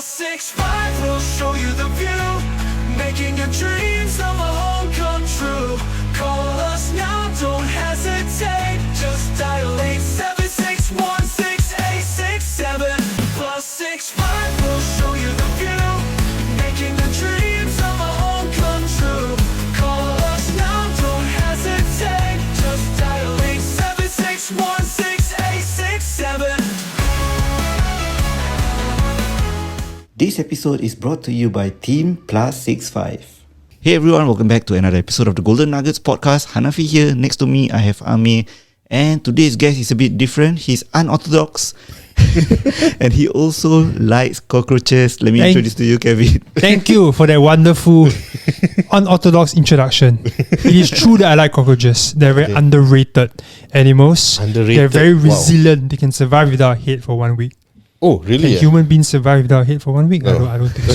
+65 will show you the view, making your dreams of a home come true. Call us now, don't hesitate. Just dial 876-16867. +65 will show you the view, making the dreams of a home come true. Call us now, don't hesitate. Just dial 876-16867. This episode is brought to you by Team +65. Hey everyone, welcome back to another episode of the Golden Nuggets podcast. Hanafi here. Next to me, I have Amir. And today's guest is a bit different. He's unorthodox. And he also likes cockroaches. Let me introduce to you, Kevin. Thank you for that wonderful, unorthodox introduction. It is true that I like cockroaches. They're very underrated animals. They're very resilient. They can survive without a head for 1 week. Oh, really? Can human beings survive without a head for 1 week? No. I don't think so.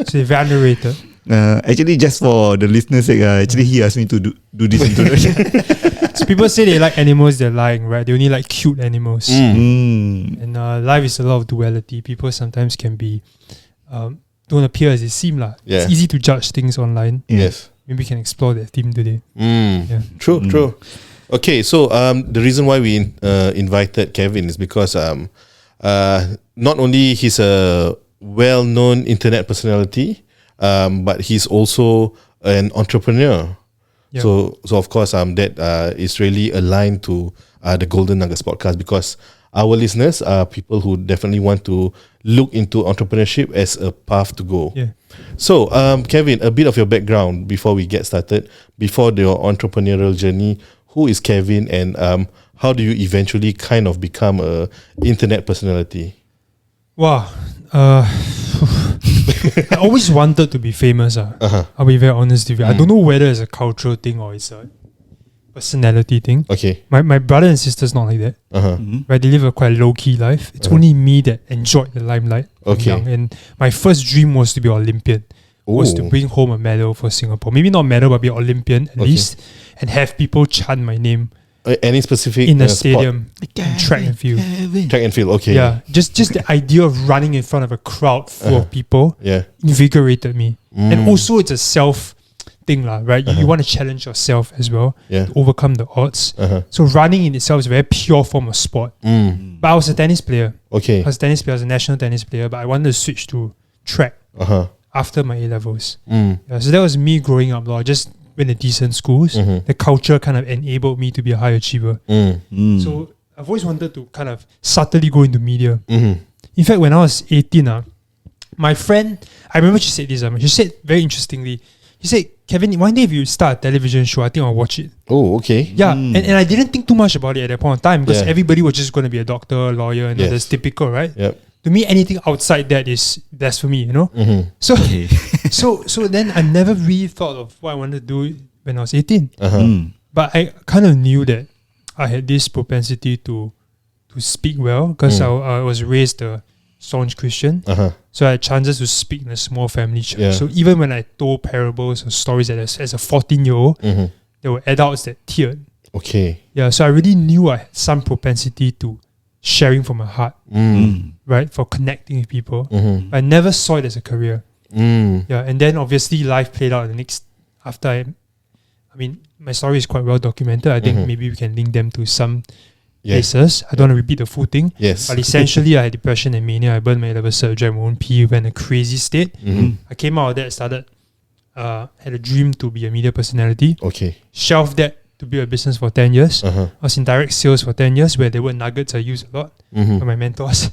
So they're very underrated. Actually, just for the listeners' sake, actually he asked me to do this introduction. So people say they like animals, they're lying, right? They only like cute animals. And life is a lot of duality. People sometimes can be don't appear as they seem. Yeah. It's easy to judge things online. Yes. Maybe we can explore that theme today. True. Okay, so the reason why we invited Kevin is because not only he's a well-known internet personality, but he's also an entrepreneur. Yeah. So of course that is really aligned to the Golden Nuggets podcast, because our listeners are people who definitely want to look into entrepreneurship as a path to go. Yeah. So Kevin, a bit of your background before we get started, before your entrepreneurial journey. Who is Kevin, and how do you eventually kind of become a internet personality? Wow. I always wanted to be famous. I'll be very honest with you. I don't know whether it's a cultural thing or it's a personality thing. Okay. My brother and sister's not like that. Right? They live a quite low-key life. It's only me that enjoyed the limelight from young. And my first dream was to be an Olympian. Was to bring home a medal for Singapore. Maybe not medal, but be an Olympian at least. And have people chant my name any specific in a stadium, in track and field. Track and field, okay. Yeah, just the idea of running in front of a crowd full of people invigorated me. And also it's a self thing, right? You want to challenge yourself as well to overcome the odds. So running in itself is a very pure form of sport. But I was a tennis player. Okay. I was a national tennis player, but I wanted to switch to track after my A-levels. So that was me growing up. I just went to decent schools. The culture kind of enabled me to be a high achiever. So I've always wanted to kind of subtly go into media. In fact, when I was 18, my friend, I remember she said this. She said very interestingly, she said, Kevin, one day if you start a television show, I think I'll watch it. Oh, okay. Yeah, and I didn't think too much about it at that point in time, because everybody was just going to be a doctor, lawyer, and that's typical, right? Yep. To me, anything outside that is blasphemy, you know? So then I never really thought of what I wanted to do when I was 18. But I kind of knew that I had this propensity to speak well, because I was raised a staunch Christian. So I had chances to speak in a small family church. So even when I told parables or stories as a 14-year-old, there were adults that teared. Okay. Yeah, so I really knew I had some propensity to sharing from my heart, right? For connecting with people. I never saw it as a career. Yeah, and then obviously life played out after I mean, my story is quite well documented. I think maybe we can link them to some places. I don't want to repeat the full thing. Yes. But essentially, I had depression and mania. I burned my level surgery, my own PE, went in a crazy state. I came out of that, had a dream to be a media personality. Okay. Shelved that to build a business for 10 years. I was in direct sales for 10 years, where there were nuggets I used a lot from my mentors.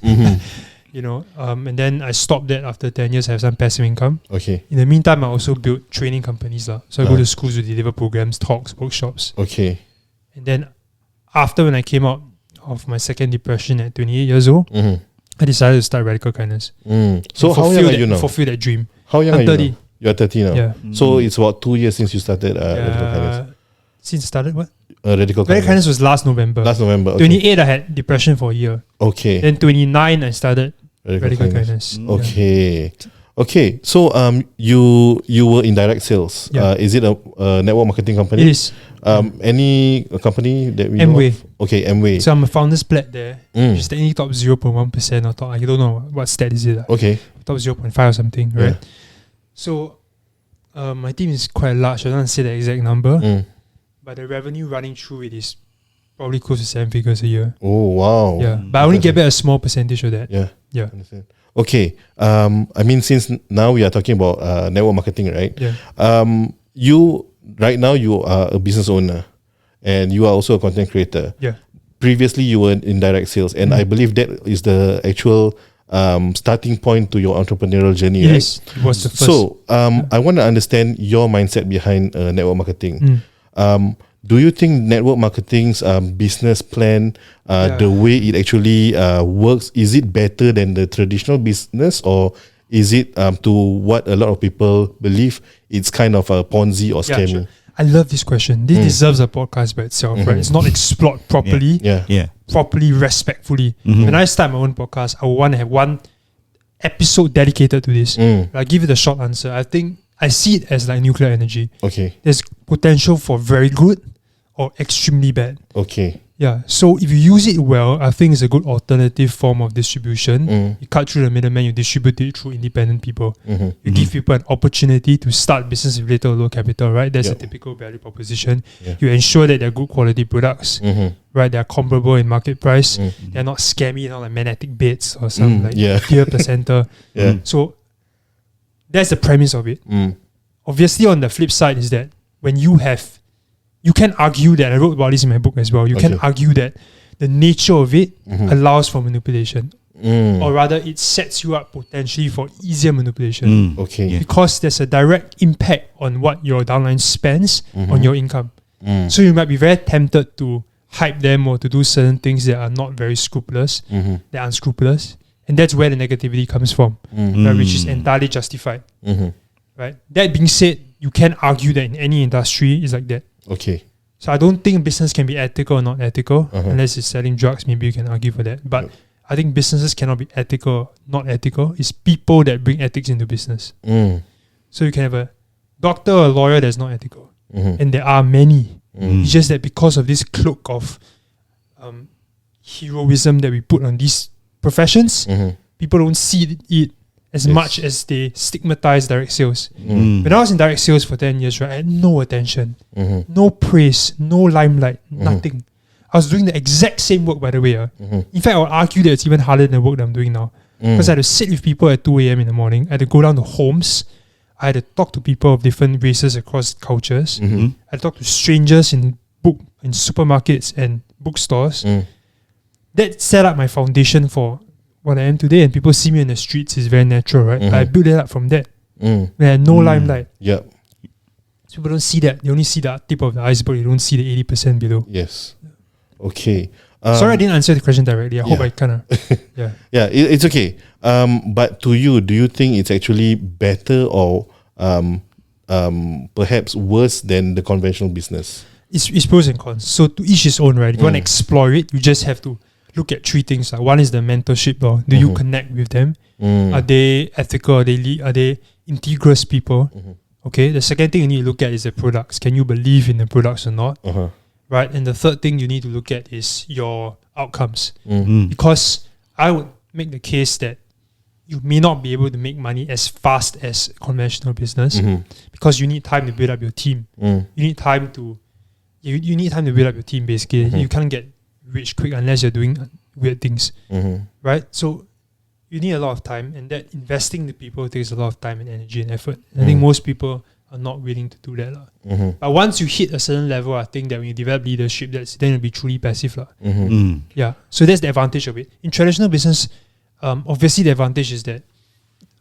You know, and then I stopped that after 10 years. I have some passive income. Okay. In the meantime, I also built training companies. So I go to schools to deliver programs, talks, workshops. Okay. And then after when I came out of my second depression at 28 years old, I decided to start Radical Kindness. So how young are you now? Fulfill that dream. How young I'm are 30. you now? You're 30 now. Yeah. So it's about 2 years since you started Radical Kindness. Since I started what? Radical Kindness was last November. Last November. Okay. 28, I had depression for a year. Okay. Then 29, I started Radical Kindness. Okay. Okay. So you were in direct sales. Yeah. Is it a network marketing company? It is. Any company that we know Amway. of? Okay, Amway. So I'm a founder's plat there. Which is technically top 0.1% or top, I don't know what stat is it. Okay. Top 0.5 or something, right? Yeah. So my team is quite large. I don't want to say the exact number, but the revenue running through it is probably close to 7 figures a year. Oh, wow. Yeah, but I only get back a small percentage of that. Yeah. Understand. Okay. I mean, since now we are talking about network marketing, right? Yeah. You right now you are a business owner, and you are also a content creator. Yeah. Previously, you were in direct sales, and I believe that is the actual starting point to your entrepreneurial journey, Yes, right? it was the first. So, I want to understand your mindset behind network marketing. Do you think network marketing's business plan, the way it actually works, is it better than the traditional business, or is it to what a lot of people believe it's kind of a Ponzi or scamming? Sure. I love this question. This deserves a podcast by itself, right? It's not explored properly, Yeah. properly, respectfully. When I start my own podcast, I want to have one episode dedicated to this. I'll give you the short answer. I think I see it as like nuclear energy. Okay. There's potential for very good or extremely bad. Okay. Yeah. So if you use it well, I think it's a good alternative form of distribution. You cut through the middleman, you distribute it through independent people. You give people an opportunity to start business with little or low capital, right? That's a typical value proposition. You ensure that they're good quality products, right? They're comparable in market price. They're not scammy, not like magnetic bits or some like tier placenta. So that's the premise of it. Obviously, on the flip side is that when you can argue that, I wrote about this in my book as well, you can argue that the nature of it allows for manipulation. Or rather, it sets you up potentially for easier manipulation. Okay. Because there's a direct impact on what your downline spends on your income. So you might be very tempted to hype them or to do certain things that are not very scrupulous, that are unscrupulous. And that's where the negativity comes from, right, which is entirely justified. Right? That being said, you can argue that in any industry it's like that. Okay. So I don't think business can be ethical or not ethical unless it's selling drugs. Maybe you can argue for that. But I think businesses cannot be ethical or not ethical. It's people that bring ethics into business. So you can have a doctor or a lawyer that's not ethical. And there are many. It's just that because of this cloak of heroism that we put on these professions, people don't see it as much as they stigmatize direct sales. When I was in direct sales for 10 years, right, I had no attention, no praise, no limelight, nothing. I was doing the exact same work, by the way. In fact, I would argue that it's even harder than the work that I'm doing now. Because I had to sit with people at 2 a.m. in the morning. I had to go down to homes. I had to talk to people of different races across cultures. I had to talk to strangers in supermarkets and bookstores. That set up my foundation for what I am today, and people see me in the streets is very natural, right? But I built it up from that. When I had no limelight. Yep. So people don't see that. They only see the tip of the iceberg. They don't see the 80% below. Yes. Okay. Sorry I didn't answer the question directly. I hope I kind of... Yeah, it's okay. But to you, do you think it's actually better or perhaps worse than the conventional business? It's pros and cons. So to each his own, right? If you want to explore it, you just have to look at three things. Like one is the mentorship law. Do you connect with them? Are they ethical? Are they integrous people? Okay. The second thing you need to look at is the products. Can you believe in the products or not? Right. And the third thing you need to look at is your outcomes. Because I would make the case that you may not be able to make money as fast as conventional business because you need time to build up your team. You need time to you need time to build up your team. Basically, you can't get rich quick unless you're doing weird things, right? So you need a lot of time, and that investing in people takes a lot of time and energy and effort. I think most people are not willing to do that. But once you hit a certain level, I think that when you develop leadership, then it'll be truly passive. Yeah. So that's the advantage of it. In traditional business, obviously the advantage is that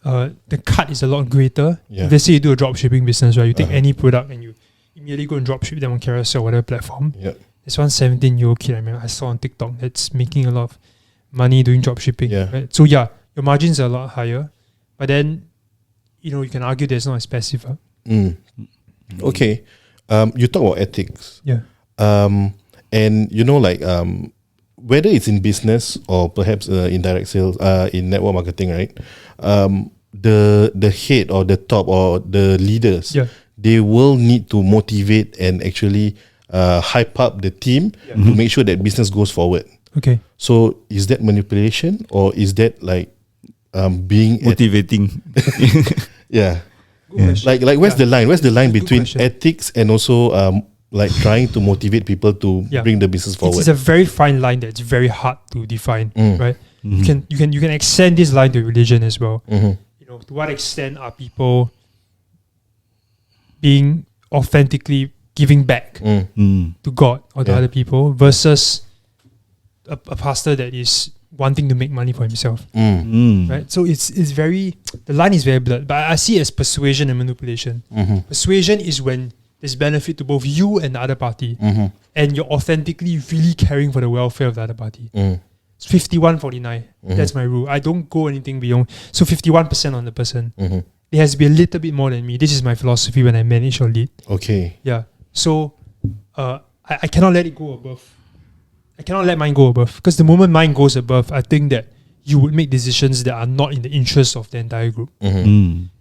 the cut is a lot greater. If let's say you do a drop shipping business, right? You take any product and you immediately go and drop ship them on Carousel or whatever platform. There's one 17-year-old kid I saw on TikTok that's making a lot of money doing drop shipping. Right? So your margins are a lot higher, but then you can argue that it's not as passive. Okay. You talk about ethics. Yeah. And whether it's in business or perhaps in direct sales, in network marketing, right? The head or the top or the leaders, they will need to motivate and actually hype up the team to make sure that business goes forward. Okay. So is that manipulation or is that like being Motivating. yeah. Good question. Like where's the line? Where's the line Good between question. ethics and also like trying to motivate people to bring the business forward? It's a very fine line that's very hard to define, right? You can extend this line to religion as well. You know, to what extent are people being authentically giving back to God or to other people versus a pastor that is wanting to make money for himself, right? So it's very, the line is very blurred, but I see it as persuasion and manipulation. Persuasion is when there's benefit to both you and the other party, and you're authentically really caring for the welfare of the other party. It's 51-49. That's my rule. I don't go anything beyond. So 51% on the person. There has to be a little bit more than me. This is my philosophy when I manage or lead. Okay. Yeah. So I cannot let it go above. I cannot let mine go above, because the moment mine goes above, I think that you would make decisions that are not in the interest of the entire group.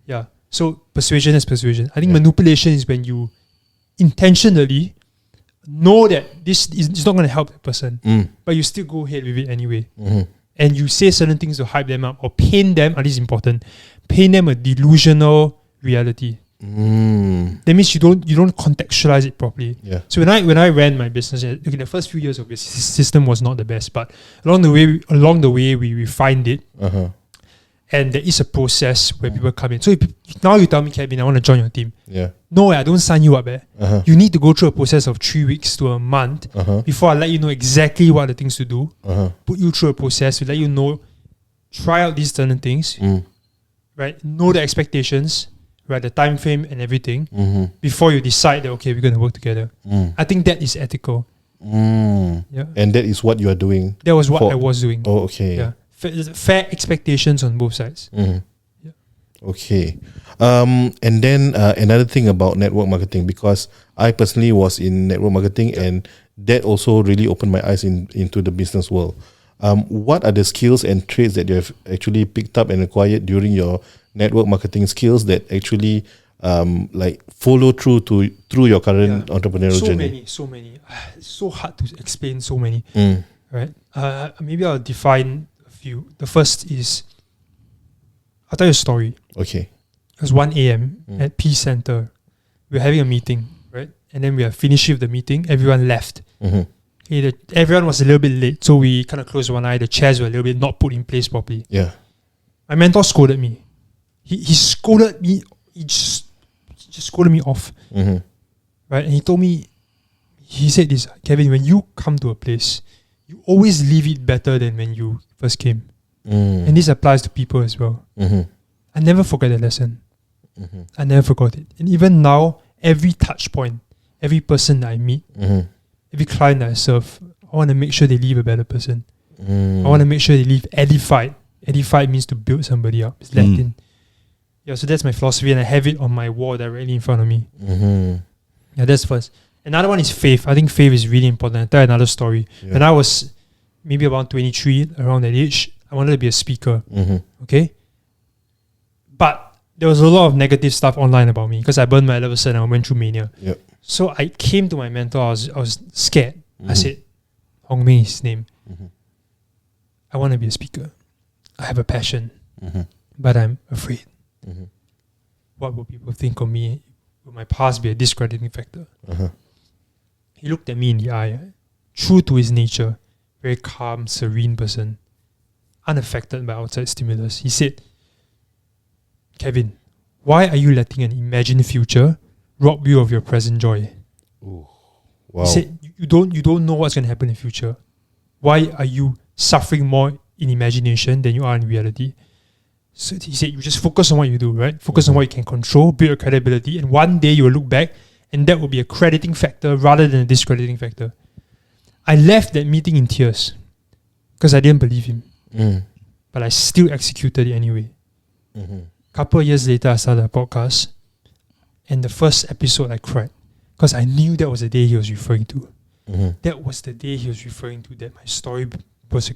Yeah. So persuasion is persuasion. I think manipulation is when you intentionally know that this is not going to help the person, but you still go ahead with it anyway. And you say certain things to hype them up or paint them, and this is important, paint them a delusional reality. That means you don't contextualize it properly. Yeah. So when I ran my business, okay, the first few years of the system was not the best, but along the way we refined it, and there is a process where people come in. So now you tell me, Kevin, I want to join your team. Yeah. No, I don't sign you up. You need to go through a process of 3 weeks to a month before I let you know exactly what are the things to do. Put you through a process to let you know, try out these certain things, right? Know the expectations, right? The time frame and everything before you decide that, okay, we're going to work together. I think that is ethical. Yeah. And that is what you are doing. That was what I was doing. Oh, okay. Yeah. Fair expectations on both sides. Okay. And then another thing about network marketing, because I personally was in network marketing and that also really opened my eyes into the business world. What are the skills and traits that you have actually picked up and acquired during your network marketing skills that actually like follow through your current entrepreneurial journey? So many. It's so hard to explain so many. Right? Maybe I'll define a few. The first is, I'll tell you a story. Okay. It was 1 a.m. at Peace Center. We were having a meeting, right? And then we are finished with the meeting. Everyone left. Okay, everyone was a little bit late, so we kind of closed one eye. The chairs were a little bit not put in place properly. Yeah. My mentor scolded me. He scolded me. He just scolded me off. Right? And he told me, he said this, Kevin, when you come to a place, you always leave it better than when you first came. And this applies to people as well. I never forget that lesson. I never forgot it. And even now, every touch point, every person that I meet, every client that I serve, I want to make sure they leave a better person. I want to make sure they leave edified. Edified means to build somebody up. It's Latin. Yeah, so that's my philosophy, and I have it on my wall directly in front of me. Yeah, that's first. Another one is faith. I think faith is really important. I'll tell another story. Yeah. When I was maybe around 23, around that age, I wanted to be a speaker. Okay? But there was a lot of negative stuff online about me because I burned my 11% and I went through mania. Yep. So I came to my mentor. I was scared. I said, Hong Ming is his name. I want to be a speaker. I have a passion, but I'm afraid. What will people think of me? Will my past be a discrediting factor? He looked at me in the eye, true to his nature, very calm, serene person, unaffected by outside stimulus. He said, Kevin, why are you letting an imagined future rob you of your present joy? Wow. He said, you don't know what's going to happen in the future. Why are you suffering more in imagination than you are in reality? So he said, you just focus on what you do, right? Focus on what you can control, build your credibility, and one day you will look back and that will be a crediting factor rather than a discrediting factor. I left that meeting in tears because I didn't believe him. But I still executed it anyway. Couple of years later, I started a podcast, and the first episode I cried because I knew that was the day he was referring to. That was the day he was referring to, that my story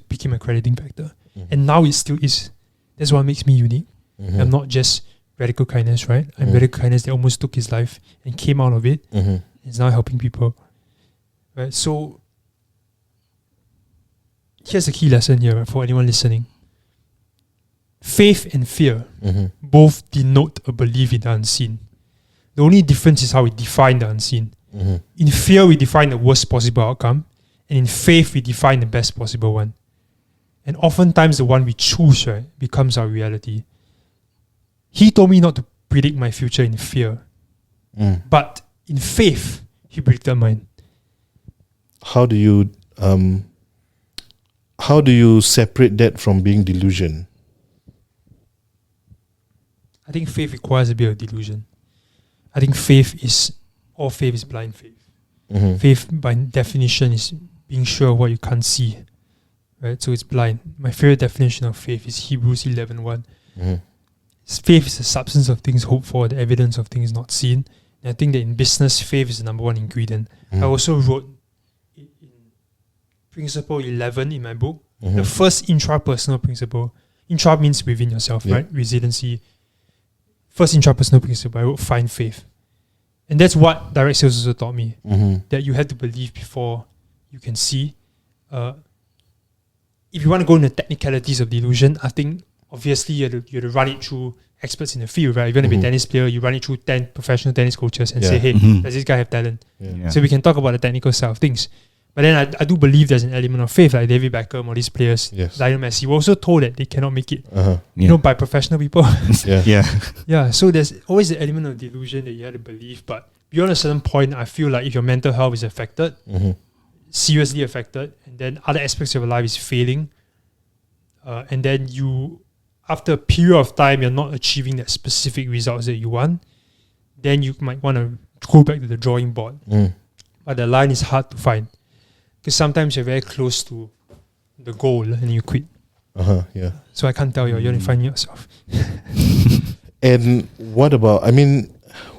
became a crediting factor. And now it still is. That's what makes me unique. I'm not just radical kindness, right? I'm radical kindness that almost took his life and came out of it. It's now helping people. right? So here's a key lesson here, right, for anyone listening. Faith and fear both denote a belief in the unseen. The only difference is how we define the unseen. In fear, we define the worst possible outcome, and in faith, we define the best possible one. And oftentimes, the one we choose, right, becomes our reality. He told me not to predict my future in fear, but in faith, he predicted mine. How do you separate that from being delusion? I think faith requires a bit of delusion. I think all faith is blind faith. Faith, by definition, is being sure of what you can't see. Right? So it's blind. My favorite definition of faith is Hebrews 11:1. Faith is the substance of things hoped for, the evidence of things not seen. And I think that in business, faith is the number one ingredient. I also wrote in Principle 11 in my book, the first intrapersonal principle. Intra means within yourself, right? Resiliency. First intrapersonal principle, I wrote find faith. And that's what direct sales also taught me. That you have to believe before you can see. If you want to go into the technicalities of delusion, I think obviously you have to run it through experts in the field, right? If you're going to be a tennis player, you run it through 10 professional tennis coaches and say, hey, does this guy have talent? So we can talk about the technical side of things. But then I do believe there's an element of faith, like David Beckham, all these players, Lionel Messi, were also told that they cannot make it, by professional people. So there's always the element of delusion that you have to believe. But beyond a certain point, I feel like if your mental health is affected, seriously affected, and then other aspects of your life is failing, and then you, after a period of time, you're not achieving that specific results that you want, then you might want to go back to the drawing board. But the line is hard to find. Because sometimes you're very close to the goal and you quit. So I can't tell you. You have to find it yourself. And what about,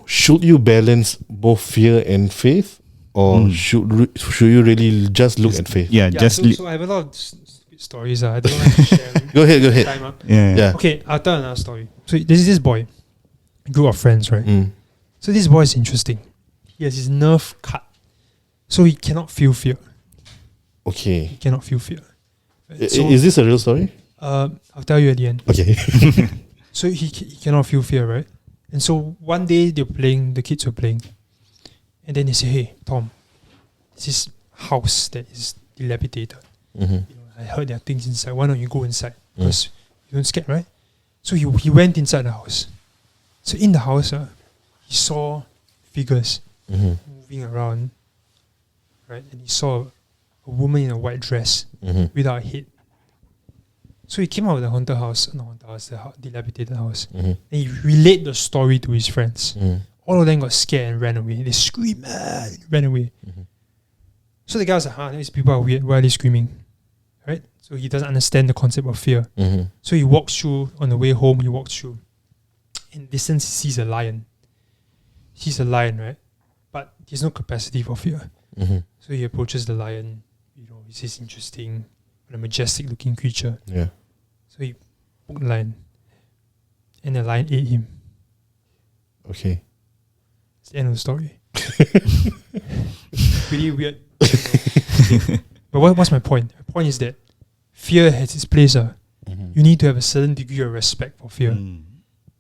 should you balance both fear and faith? Or should you really just look at faith? So I have a lot of stupid stories. I don't like to share them. Go ahead. Time up. Okay, I'll tell another story. So there's this boy, a group of friends, right? So this boy is interesting. He has his nerve cut. So he cannot feel fear. Okay. He cannot feel fear. Right? Is this a real story? I'll tell you at the end. Okay. So he cannot feel fear, right? And so one day the kids were playing. And then they say, hey, Tom, this is house that is dilapidated. I heard there are things inside. Why don't you go inside? Because you don't scared, right? So he went inside the house. So in the house, he saw figures moving around, right? And he saw a woman in a white dress without a head. So he came out of the the dilapidated house. And he relayed the story to his friends. All of them got scared and ran away. They screamed, ran away. So the guy was like, these people are weird. Why are they screaming? Right? So he doesn't understand the concept of fear. So he walks through, on the way home, in the distance, he sees a lion. He's a lion, right? But he has no capacity for fear. So he approaches the lion. He says, interesting, a majestic looking creature. So he poked the lion. And the lion ate him. Okay. It's the end of the story. Pretty weird. But what's my point? My point is that fear has its place. You need to have a certain degree of respect for fear.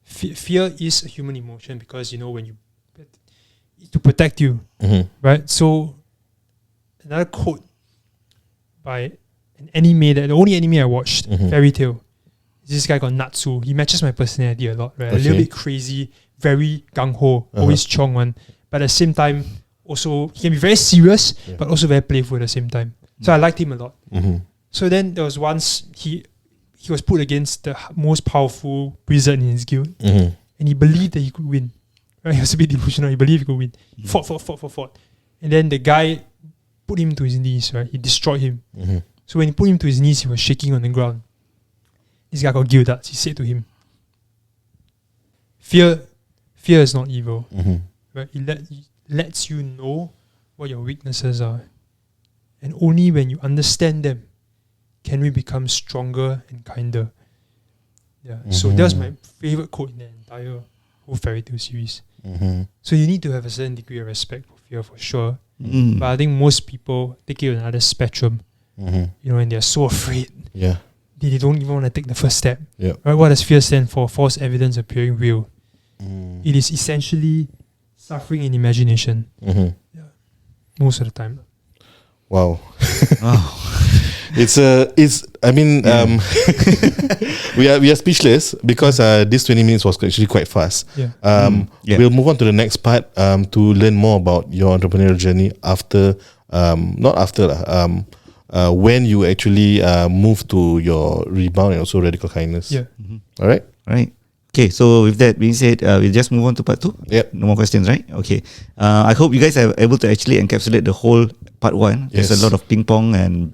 Fear is a human emotion because, when you... to protect you. Right? So, another quote by an anime, the only anime I watched, Fairy Tail. This guy called Natsu. He matches my personality a lot, right? A little bit crazy, very gung-ho, always chong one. But at the same time, also, he can be very serious, but also very playful at the same time. So I liked him a lot. So then there was once, he was put against the most powerful wizard in his guild. And he believed that he could win. Right? He was a bit delusional. He believed he could win. Fought. And then the guy put him to his knees, right? He destroyed him. So when he put him to his knees, he was shaking on the ground. This guy called Gildas, he said to him, fear is not evil. Right? It lets you know what your weaknesses are. And only when you understand them can we become stronger and kinder. So that was my favorite quote in the entire whole Fairy Tail series. So you need to have a certain degree of respect for fear for sure. But I think most people take it another spectrum. You know, and they're so afraid. Yeah. They don't even want to take the first step. Yeah. Right? What does fear stand for? False evidence appearing real. It is essentially suffering in imagination. Most of the time. Wow. Wow. We are speechless because this 20 minutes was actually quite fast. Yeah. We'll move on to the next part to learn more about your entrepreneurial journey when you actually move to your rebound and also radical kindness. Yeah. All right. Right. Okay, so with that being said, we'll just move on to part 2. Yep. No more questions, right? Okay. I hope you guys are able to actually encapsulate the whole part 1. There's a lot of ping pong and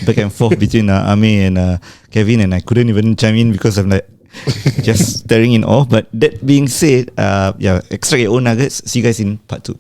back and forth between Ami and Kevin, and I couldn't even chime in because I'm like just staring in awe. But that being said, extract your own nuggets. See you guys in part 2.